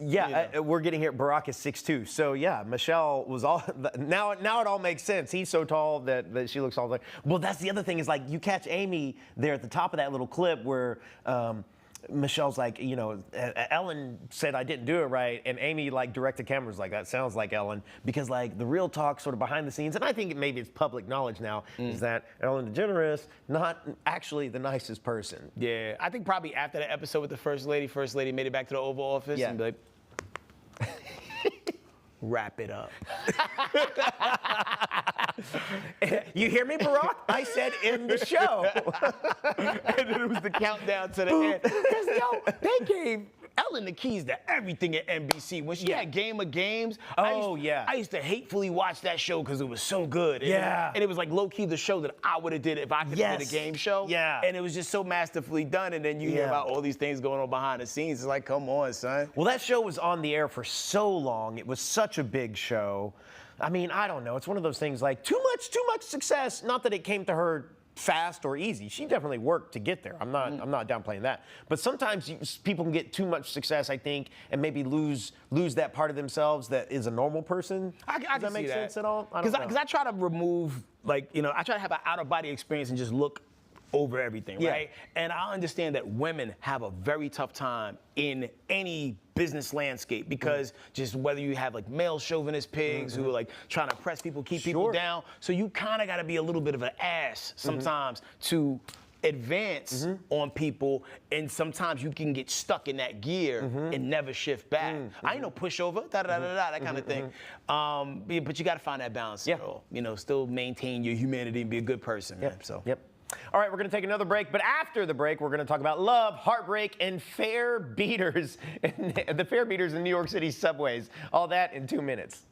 Yeah, we're getting here. Barack is 6'2", so yeah, Michelle was all. Now it all makes sense. He's so tall that she looks all like. Well, that's the other thing is like you catch Amy there at the top of that little clip where. Michelle's like, Ellen said I didn't do it right, and Amy like directed cameras like that sounds like Ellen, because like the real talk sort of behind the scenes, and I think maybe it's public knowledge now, is that Ellen DeGeneres not actually the nicest person. Yeah, I think probably after the episode with the First Lady made it back to the Oval Office and be like, wrap it up. You hear me, Barack? I said in the show. And then it was the countdown to the end. Because, they gave Ellen the keys to everything at NBC. When she had Game of Games, I used to hatefully watch that show because it was so good. And it was like low-key the show that I would have did if I could have did a game show. Yeah. And it was just so masterfully done. And then you hear about all these things going on behind the scenes. It's like, come on, son. Well, that show was on the air for so long. It was such a big show. I mean, I don't know. It's one of those things like too much success. Not that it came to her fast or easy. She definitely worked to get there. I'm not downplaying that. But sometimes people can get too much success, I think, and maybe lose that part of themselves that is a normal person. Does that make sense at all? Because I try to remove, I try to have an out-of-body experience and just look over everything, right? And I understand that women have a very tough time in any business landscape because just whether you have like male chauvinist pigs who are like trying to press people, keep people down. So you kind of got to be a little bit of an ass sometimes to advance on people, and sometimes you can get stuck in that gear and never shift back. I ain't no pushover, that kind of thing. But you got to find that balance, still maintain your humanity and be a good person. Yep. All right, we're going to take another break, but after the break, we're going to talk about love, heartbreak, and fare beaters, the fare beaters in New York City subways. All that in 2 minutes.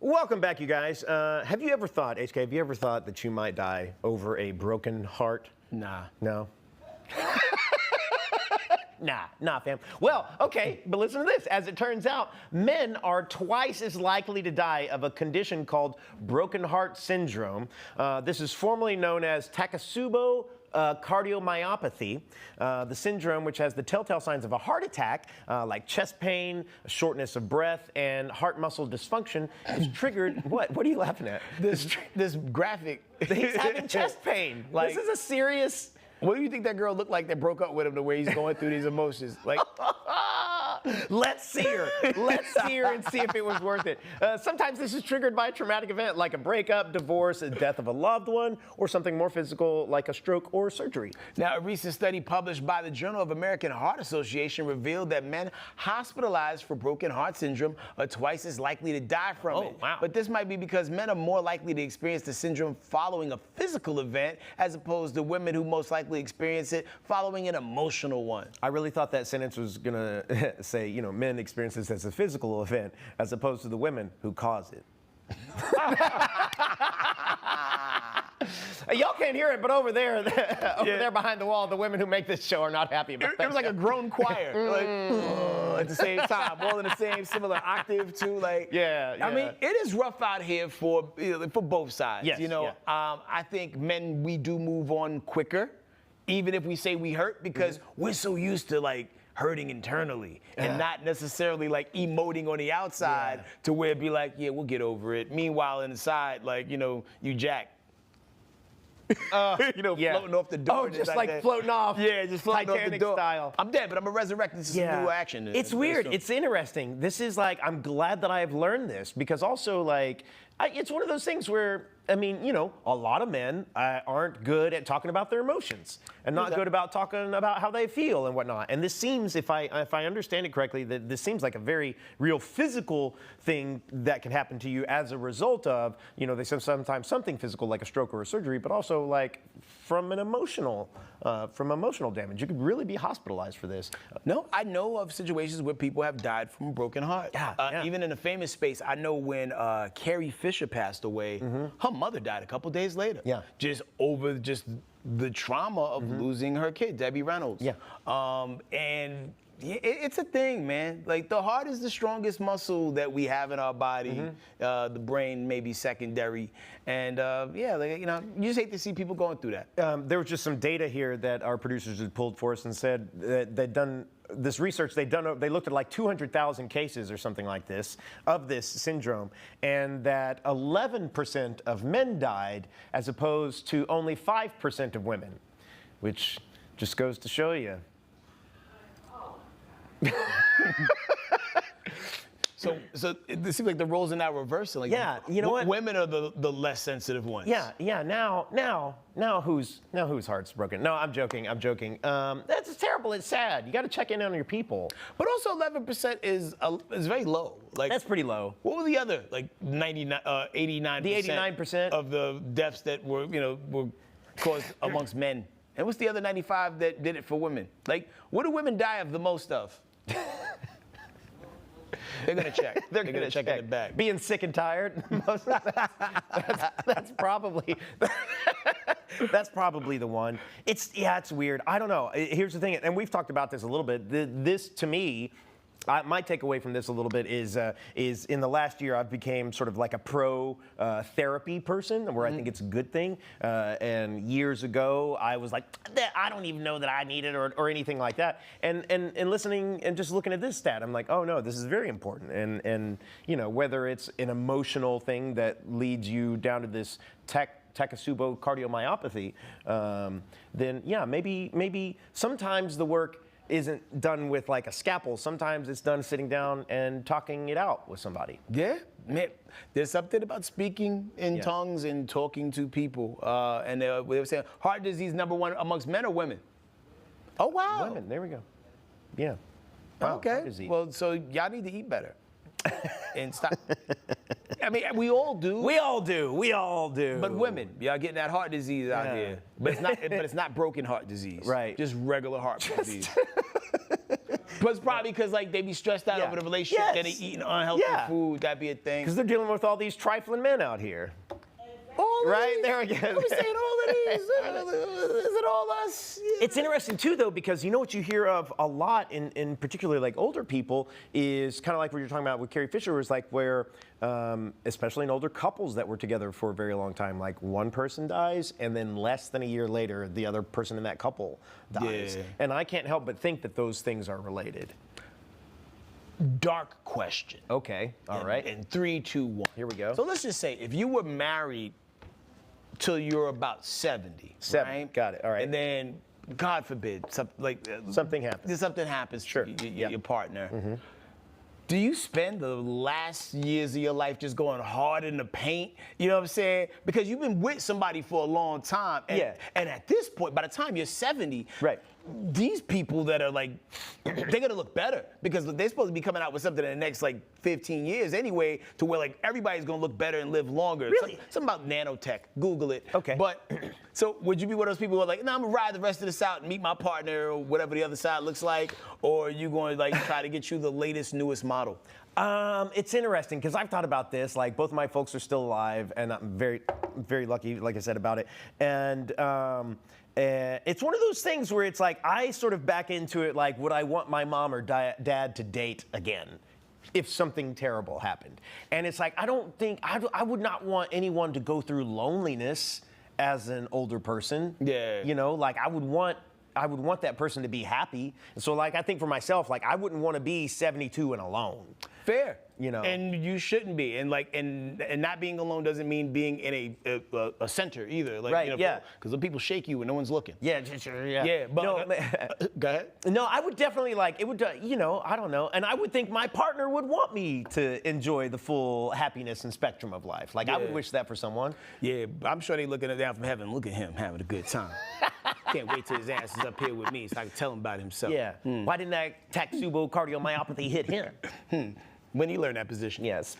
Welcome back, you guys. Have you ever thought, HK, have you ever thought that you might die over a broken heart? Nah. No? Nah, fam. Well, okay, but listen to this. As it turns out, men are twice as likely to die of a condition called broken heart syndrome. This is formerly known as Takotsubo cardiomyopathy. The syndrome, which has the telltale signs of a heart attack, like chest pain, shortness of breath, and heart muscle dysfunction, is triggered. What are you laughing at? This graphic. He's having chest pain. This is a serious. What do you think that girl looked like that broke up with him the way he's going through these emotions? Like, let's see her. Let's see her and see if it was worth it. Sometimes this is triggered by a traumatic event like a breakup, divorce, the death of a loved one, or something more physical like a stroke or surgery. Now, a recent study published by the Journal of American Heart Association revealed that men hospitalized for broken heart syndrome are twice as likely to die from it. Wow. But this might be because men are more likely to experience the syndrome following a physical event as opposed to women who most likely experience it following an emotional one. I really thought that sentence was going to say, you know, men experience this as a physical event as opposed to the women who cause it. Y'all can't hear it, but over there behind the wall, the women who make this show are not happy about it. It was like a grown choir, like, at the same time, all in the same similar octave too. Like, yeah. I mean, it is rough out here for both sides. Yes, you know, I think men, we do move on quicker, even if we say we hurt, because we're so used to like hurting internally and not necessarily like emoting on the outside to where it'd be like, yeah, we'll get over it. Meanwhile, inside, like, you know, you jack. You know, floating off the door. Oh, just like floating off. Yeah, just floating Titanic off the door. style. I'm dead, but I'm a resurrected. This is new action. It's weird. It's interesting. This is like, I'm glad that I have learned this because also like, it's one of those things where, I mean, you know, a lot of men aren't good at talking about their emotions and not good about talking about how they feel and whatnot. And this seems, if I understand it correctly, that this seems like a very real physical thing that can happen to you as a result of, you know, they say sometimes something physical like a stroke or a surgery, but also like from an emotional damage. You could really be hospitalized for this. No, I know of situations where people have died from a broken heart. Even in the famous space, I know when Carrie Fisher passed away, her mother died a couple days later. Just over the trauma of losing her kid, Debbie Reynolds. And it's a thing, man. Like, the heart is the strongest muscle that we have in our body. The brain may be secondary. And like, you know, you just hate to see people going through that. There was just some data here that our producers had pulled for us and said that they'd done this research. They looked at like 200,000 cases or something like this of this syndrome, and that 11% of men died as opposed to only 5% of women, which just goes to show you. So it seems like the roles are now reversing. Like, you know what? Women are the less sensitive ones. Now whose heart's broken? No, I'm joking. That's terrible. It's sad. You got to check in on your people. But also 11% is very low. Like, that's pretty low. What were the other 89%? The 89% of the deaths that were caused amongst men. And what's the other 95 that did it for women? Like, what do women die of the most of? They're gonna check. They're gonna check in the back. Being sick and tired. That's probably the one. It's weird. I don't know. Here's the thing, and we've talked about this a little bit. This to me. My takeaway from this a little bit is in the last year I've became sort of like a pro therapy person, where I think it's a good thing. And years ago I was like, I don't even know that I need it or anything like that. And listening and just looking at this stat, I'm like, oh no, this is very important. And you know, whether it's an emotional thing that leads you down to this Takotsubo cardiomyopathy, then yeah, maybe sometimes the work isn't done with like a scalpel. Sometimes it's done sitting down and talking it out with somebody. Yeah, man. There's something about speaking in tongues and talking to people. And they were saying heart disease #1 amongst men or women? Oh, wow. Women, there we go. Yeah. Wow, okay. Well, so y'all need to eat better. And stop. I mean, we all do. We all do. But women, y'all getting that heart disease out here. But it's not broken heart disease. Right. Just regular heart disease. But it's probably because like they be stressed out over the relationship, then they eating unhealthy food. That'd be a thing. Because they're dealing with all these trifling men out here. Right there we go. I'm saying all of these. Is it all us? Yeah. It's interesting too, though, because you know what you hear of a lot in particularly like older people is kind of like what you're talking about with Carrie Fisher, was like where, especially in older couples that were together for a very long time, like one person dies and then less than a year later, the other person in that couple dies. Yeah. And I can't help but think that those things are related. Dark question. Okay, all right. In 3, 2, 1. Here we go. So let's just say if you were married till you're about 70. Right? Got it. All right. And then, God forbid, something happens. Something happens to your partner. Do you spend the last years of your life just going hard in the paint? You know what I'm saying? Because you've been with somebody for a long time. And, and at this point, by the time you're 70, these people that are like, they're gonna look better because they're supposed to be coming out with something in the next like 15 years anyway, to where like everybody's gonna look better and live longer. Really? Something about nanotech. Google it. Okay. But so would you be one of those people who are like, nah, I'm gonna ride the rest of this out and meet my partner or whatever the other side looks like, or are you going to like try to get you the latest, newest model? It's interesting because I've thought about this. Like both of my folks are still alive, and I'm very, very lucky, like I said, about it. And it's one of those things where it's like I sort of back into it. Like, would I want my mom or dad to date again if something terrible happened? And it's like I don't think I would not want anyone to go through loneliness as an older person. Yeah. You know, like I would want that person to be happy. And so like I think for myself, like I wouldn't want to be 72 and alone. Fair. You know. And you shouldn't be. And like and not being alone doesn't mean being in a center either. Like, right, you know, yeah. Because people shake you when no one's looking. Yeah, sure, yeah. Yeah, but no, go ahead. No, I would definitely like it would you know, I don't know. And I would think my partner would want me to enjoy the full happiness and spectrum of life. Like I would wish that for someone. Yeah, I'm sure they looking down from heaven. Look at him having a good time. Can't wait till his ass is up here with me so I can tell him about himself. Yeah. Why didn't that Taksubo cardiomyopathy hit him? When he learned that position. Yes.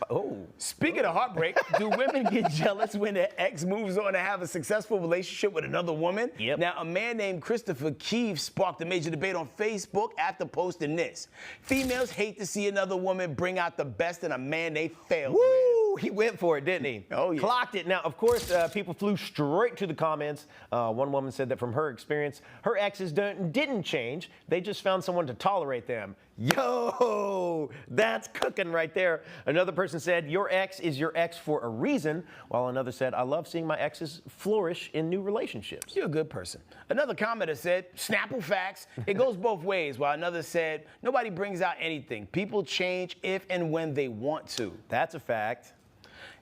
Speaking of heartbreak, do women get jealous when their ex moves on to have a successful relationship with another woman? Yep. Now, a man named Christopher Keefe sparked a major debate on Facebook after posting this. Females hate to see another woman bring out the best in a man they failed with. He went for it, didn't he? Oh, yeah. Clocked it. Now, of course, people flew straight to the comments. One woman said that from her experience, her exes didn't change. They just found someone to tolerate them. Yo, that's cooking right there. Another person said, your ex is your ex for a reason, while another said, I love seeing my exes flourish in new relationships. You're a good person. Another commenter said, Snapple facts. It goes both ways, while another said, nobody brings out anything. People change if and when they want to. That's a fact.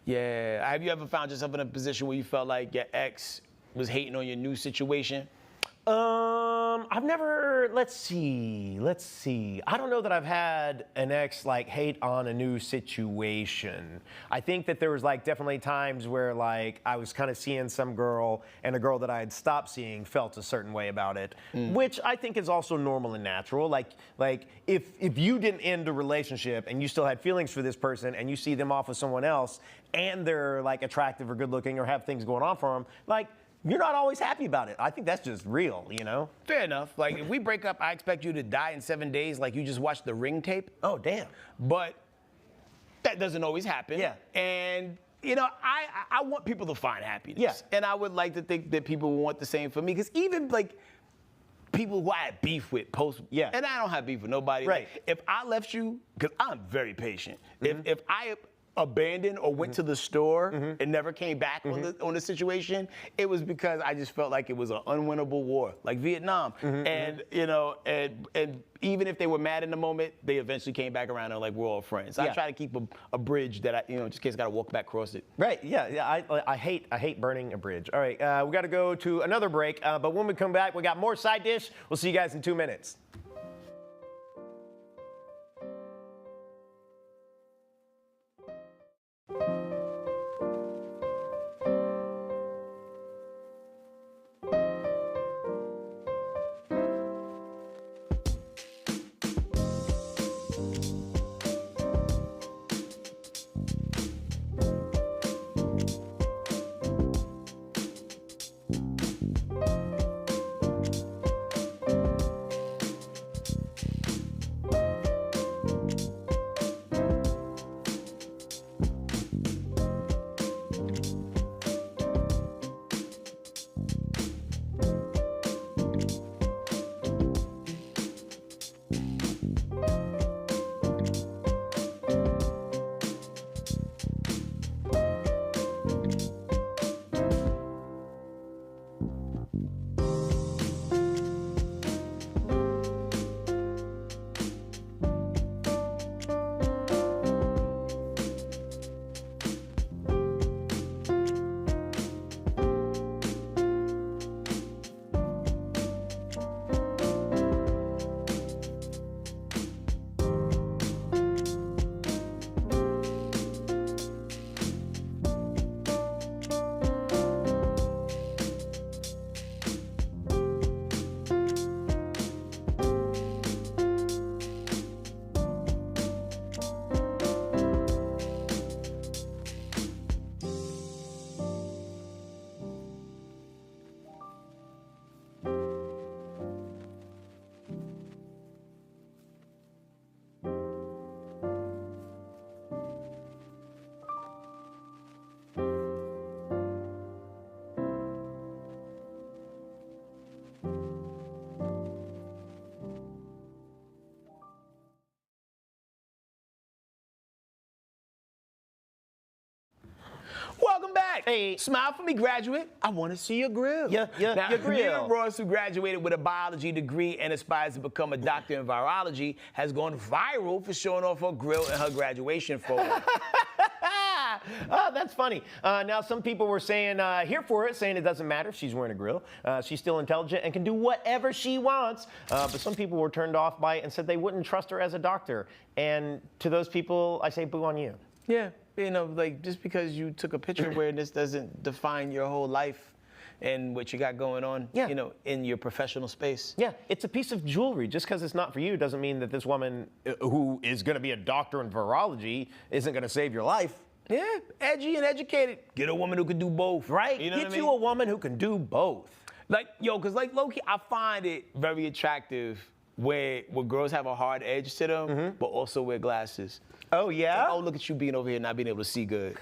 Yeah. Have you ever found yourself in a position where you felt like your ex was hating on your new situation? I've never, let's see. I don't know that I've had an ex like hate on a new situation. I think that there was like definitely times where like I was kind of seeing some girl and a girl that I had stopped seeing felt a certain way about it, which I think is also normal and natural. Like if you didn't end a relationship and you still had feelings for this person and you see them off with someone else and they're like attractive or good looking or have things going on for them, like, you're not always happy about it. I think that's just real, you know? Fair enough. Like, if we break up, I expect you to die in 7 days like you just watched the Ring tape. Oh, damn. But that doesn't always happen. Yeah. And, you know, I want people to find happiness. Yeah. And I would like to think that people would want the same for me. Because even, like, people who I had beef with post. Yeah. And I don't have beef with nobody. Right. Like, if I left you, because I'm very patient. If I abandoned or went to the store and never came back on the situation, it was because I just felt like it was an unwinnable war, like Vietnam. And you know, and even if they were mad in the moment, they eventually came back around and like we're all friends. So I try to keep a bridge that I, you know, just in case I got to walk back across it. Right. Yeah. I hate burning a bridge. All right. We got to go to another break. But when we come back, we got more side dish. We'll see you guys in 2 minutes. right. Hey. Smile for me, graduate. I want to see your grill. Yeah, Now, your grill. Nina Ross, who graduated with a biology degree and aspires to become a doctor in virology, has gone viral for showing off her grill in her graduation photo. Oh, that's funny. Now, some people were saying, here for it, saying it doesn't matter if she's wearing a grill. She's still intelligent and can do whatever she wants. But some people were turned off by it and said they wouldn't trust her as a doctor. And to those people, I say boo on you. Yeah, you know, like just because you took a picture wearing this doesn't define your whole life and what you got going on, you know, in your professional space. Yeah, it's a piece of jewelry. Just because it's not for you doesn't mean that this woman who is going to be a doctor in virology isn't going to save your life. Yeah, edgy and educated. Get a woman who can do both. Right? You know Get what I you mean? a woman who can do both. Like, yo, because like low-key, I find it very attractive where girls have a hard edge to them, but also wear glasses. Oh, yeah? Like, oh, look at you being over here not being able to see good.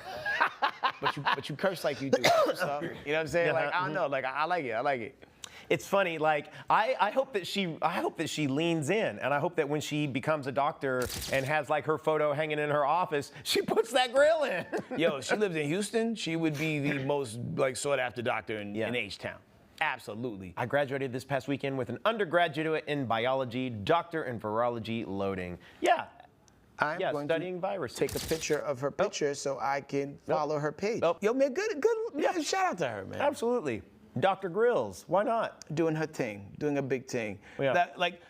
but you curse like you do. So, you know what I'm saying? Like, I don't know. Like, I like it. I like it. It's funny, like I hope that she leans in, and I hope that when she becomes a doctor and has like her photo hanging in her office, she puts that grill in. Yo, if she lived in Houston, she would be the most like sought after doctor in H-Town. Absolutely. I graduated this past weekend with an undergraduate in biology, doctor in virology loading. Yeah. I'm going studying to viruses. take a picture of her picture so I can follow her page. Yo, man, good. Yeah, shout out to her, man. Absolutely. Dr. Grills, why not? Doing her thing, doing a big thing. Yeah. That, like,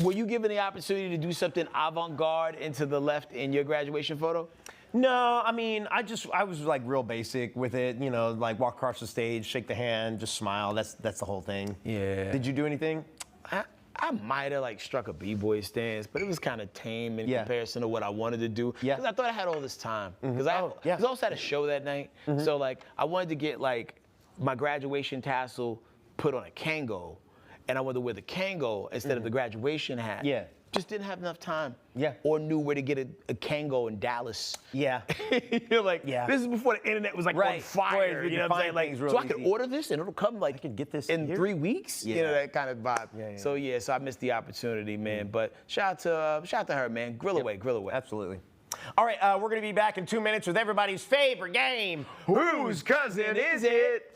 were you given the opportunity to do something avant-garde and to the left in your graduation photo? No, I mean, I was like real basic with it, you know, like walk across the stage, shake the hand, just smile. That's the whole thing. Yeah. Did you do anything? I might have like struck a b-boy stance, but it was kind of tame in comparison to what I wanted to do. Yeah. Because I thought I had all this time. Because I also had a show that night. So like I wanted to get like my graduation tassel put on a Kango, and I wanted to wear the Kango instead of the graduation hat. Yeah. Just didn't have enough time. Yeah. Or knew where to get a Kango in Dallas. Yeah. You're like, this is before the internet was like on fire. You know what I'm saying? Like, so I could order this and it'll come like I could get this in 3 weeks. Yeah. You know, that kind of vibe. Yeah. So I missed the opportunity, man. But shout out to her, man. Grill away. Absolutely. All right, we're going to be back in 2 minutes with everybody's favorite game. Whose cousin is it?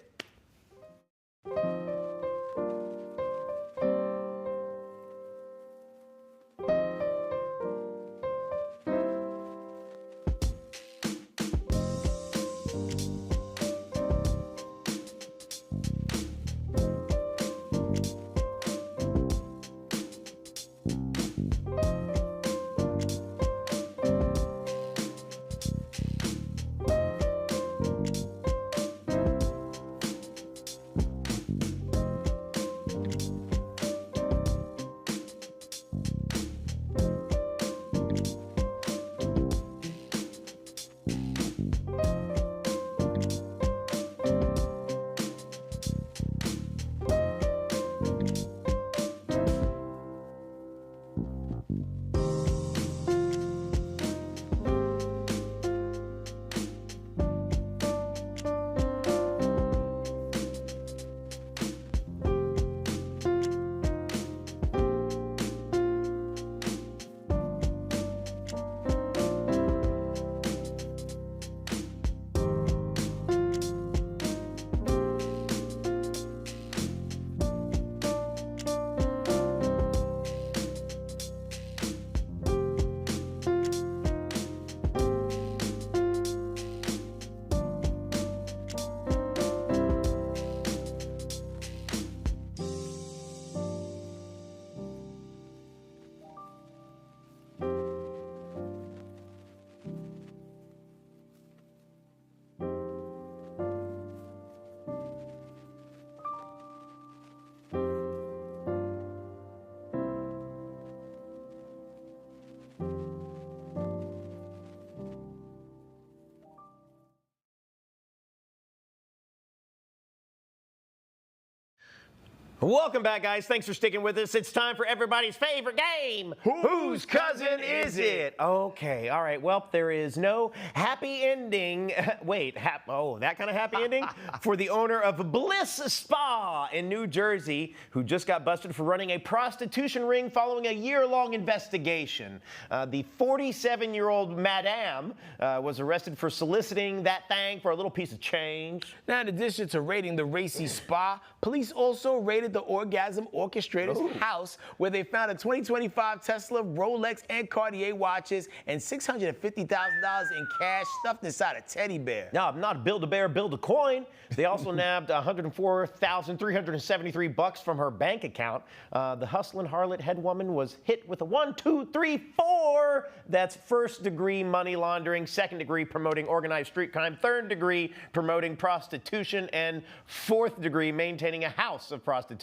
Welcome back, guys. Thanks for sticking with us. It's time for everybody's favorite game. Whose cousin is it? Okay, all right. Well, there is no happy ending. Wait, that kind of happy ending? For the owner of Bliss Spa in New Jersey, who just got busted for running a prostitution ring following a year-long investigation. The 47-year-old madame was arrested for soliciting that thing for a little piece of change. Now, in addition to raiding the racy spa, police also raided the Orgasm Orchestrator's house, where they found a 2025 Tesla, Rolex, and Cartier watches and $650,000 in cash stuffed inside a teddy bear. No, not Build-A-Bear, Build-A-Coin. They also nabbed $104,373 from her bank account. The hustling harlot head woman was hit with a 1, 2, 3, 4. That's first-degree money laundering, second-degree promoting organized street crime, third-degree promoting prostitution, and fourth-degree maintaining a house of prostitution.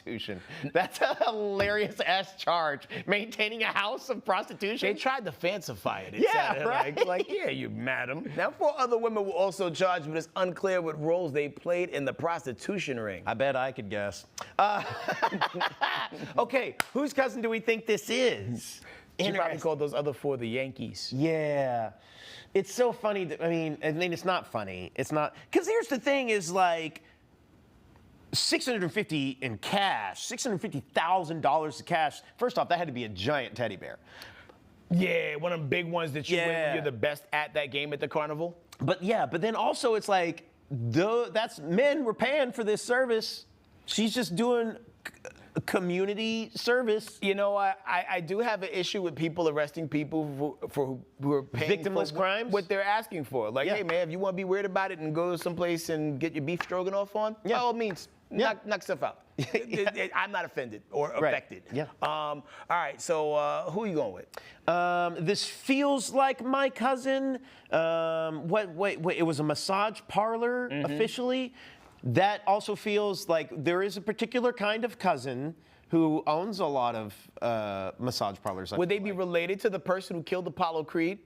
That's a hilarious-ass charge. Maintaining a house of prostitution. They tried to fancify it. Yeah, right? Like, yeah, you madam. Now, 4 other women were also charged, but it's unclear what roles they played in the prostitution ring. I bet I could guess. Okay, whose cousin do we think this is? She probably called those other 4 the Yankees. Yeah. It's so funny. I mean, it's not funny. It's not. Because here's the thing is, like, $650 in cash, $650,000 in cash. First off, that had to be a giant teddy bear. Yeah, one of them big ones that you win when you're the best at that game at the carnival. But then also it's like, that's men were paying for this service. She's just doing community service. You know, I do have an issue with people arresting people who are paying victimless crimes. What they're asking for. Like, hey man, if you want to be weird about it and go someplace and get your beef stroganoff on, by all means, knock stuff out. I'm not offended or affected. Yeah. All right. So who are you going with? This feels like my cousin. Wait, it was a massage parlor officially. That also feels like there is a particular kind of cousin who owns a lot of massage parlors. Would they be related to the person who killed Apollo Creed?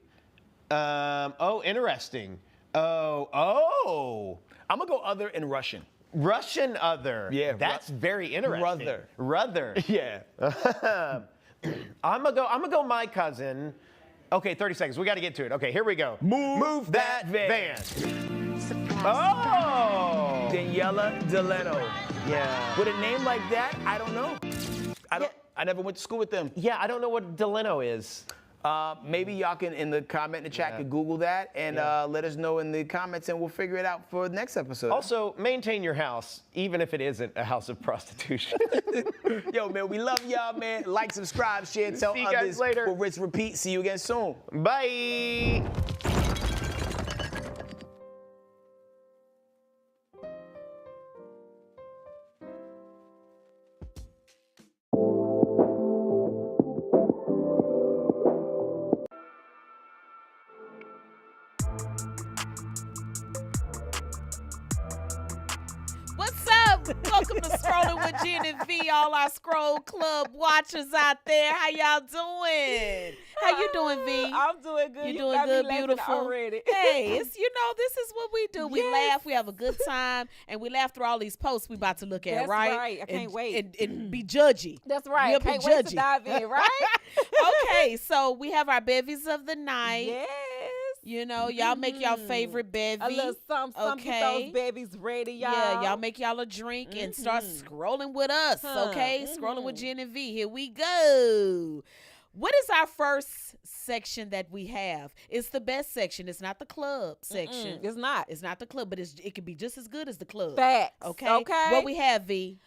Oh, interesting. Oh. I'm gonna go other in Russian. Russian other. Yeah. That's very interesting. Ruther. Yeah. I'm gonna go my cousin. Okay, 30 seconds. We got to get to it. Okay, here we go. Move that van. Oh. Daniela Delano. Yeah. With a name like that, I don't know. I never went to school with them. Yeah, I don't know what Delano is. Maybe y'all can, in the comment in the chat, can Google that and let us know in the comments, and we'll figure it out for the next episode. Also, maintain your house, even if it isn't a house of prostitution. Yo, man, we love y'all, man. Like, subscribe, share, tell See you others. guys later. We'll rinse, repeat. See you again soon. Bye. Welcome to Scrolling with Jen and V, all our Scroll Club watchers out there. How y'all doing? How you doing, V? I'm doing good. You doing good, beautiful? Already. Hey, this is what we do. We laugh, we have a good time, and we laugh through all these posts we about to look at, That's right? right. I can't wait. And be judgy. That's right. We'll Can't be wait to judgy. dive in, right? Okay, so we have our bevies of the night. Yes. You know, y'all make y'all favorite bevy. A little something, get those babies ready, y'all. Yeah, y'all make y'all a drink and start scrolling with us, okay? Scrolling with Jen and V. Here we go. What is our first section that we have? It's the best section. It's not the club section. It's not. It's not the club, but it can be just as good as the club. Facts. Okay? Okay. What we have, V?